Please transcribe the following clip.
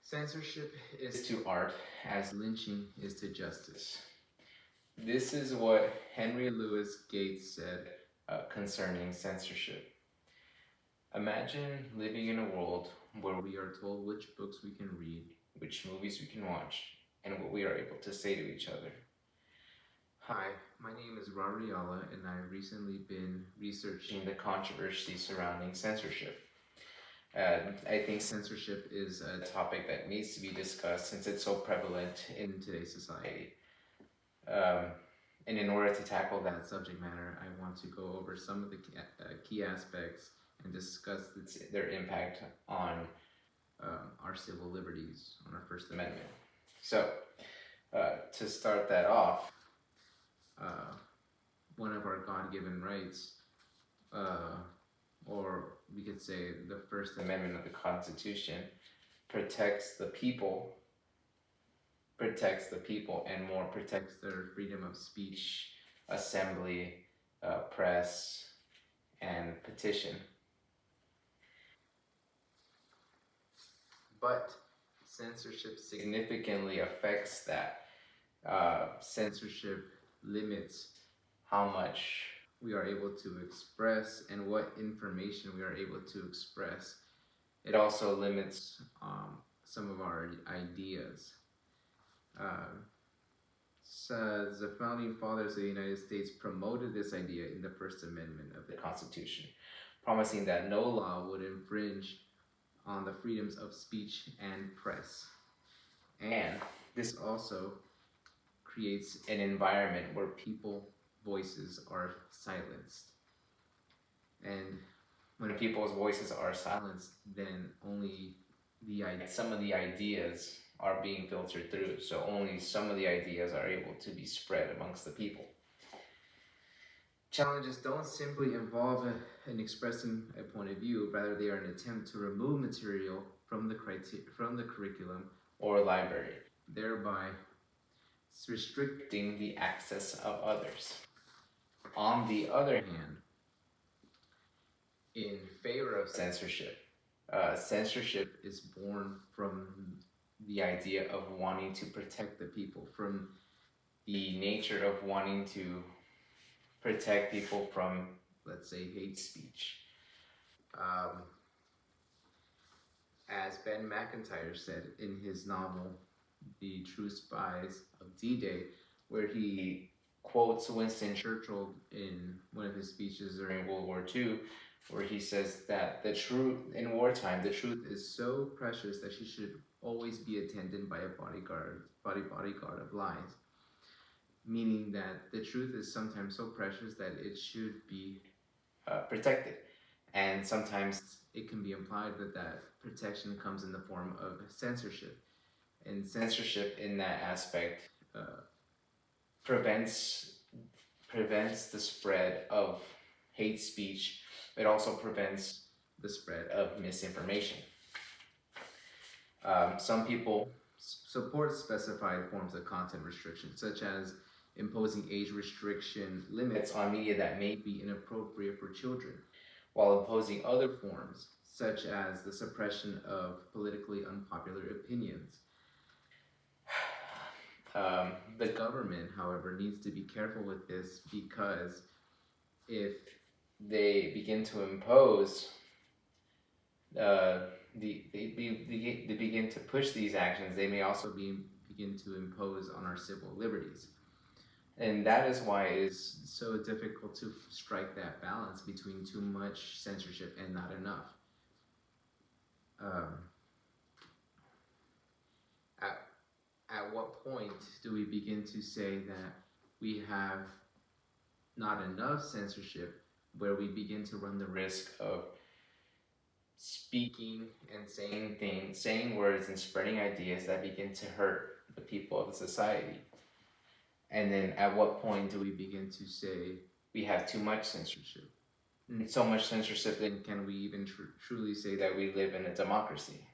Censorship is to art as lynching is to justice. This is what Henry Louis Gates said concerning censorship. Imagine living in a world where we are told which books we can read, which movies we can watch, and what we are able to say to each other. Hi, my name is Rariala, and I've recently been researching the controversy surrounding censorship. I think censorship is a topic that needs to be discussed since it's so prevalent in today's society. And in order to tackle that subject matter, I want to go over some of the key aspects and discuss their impact on our civil liberties, on our First Amendment. So, to start that off, one of our God-given rights, or we could say the First Amendment of the Constitution, protects the people, and more protects their freedom of speech, assembly, press, and petition. But censorship significantly affects that. Censorship limits how much we are able to express and what information we are able to express. It also limits some of our ideas. So the founding fathers of the United States promoted this idea in the First Amendment of the Constitution, promising that no law would infringe on the freedoms of speech and press. And this also creates an environment where people's voices are silenced. And when people's voices are silenced, then only some of the ideas are being filtered through. So only some of the ideas are able to be spread amongst the people. Challenges don't simply involve in expressing a point of view, rather they are an attempt to remove material from the curriculum or library, thereby restricting the access of others. On the other hand, in favor of censorship, censorship is born from the idea of wanting to protect the people, from the nature of wanting to protect people from, let's say, hate speech. As Ben McIntyre said in his novel, The True Spies of D-Day, where he quotes Winston Churchill in one of his speeches during World War II, where he says that the truth in wartime, the truth is so precious that she should always be attended by a bodyguard of lies. Meaning that the truth is sometimes so precious that it should be protected. And sometimes it can be implied that protection comes in the form of censorship. And censorship in that aspect prevents the spread of hate speech. It also prevents the spread of misinformation. Some people support specified forms of content restriction, such as imposing age restriction limits on media that may be inappropriate for children, while imposing other forms, such as the suppression of politically unpopular opinions. The government, however, needs to be careful with this, because if they begin to impose, they begin to push these actions, they may also begin to impose on our civil liberties. And that is why it is so difficult to strike that balance between too much censorship and not enough. At what point do we begin to say that we have not enough censorship, where we begin to run the risk of speaking and saying words and spreading ideas that begin to hurt the people of the society? And then at what point do we begin to say we have too much censorship? So much censorship, then can we even truly say that we live in a democracy?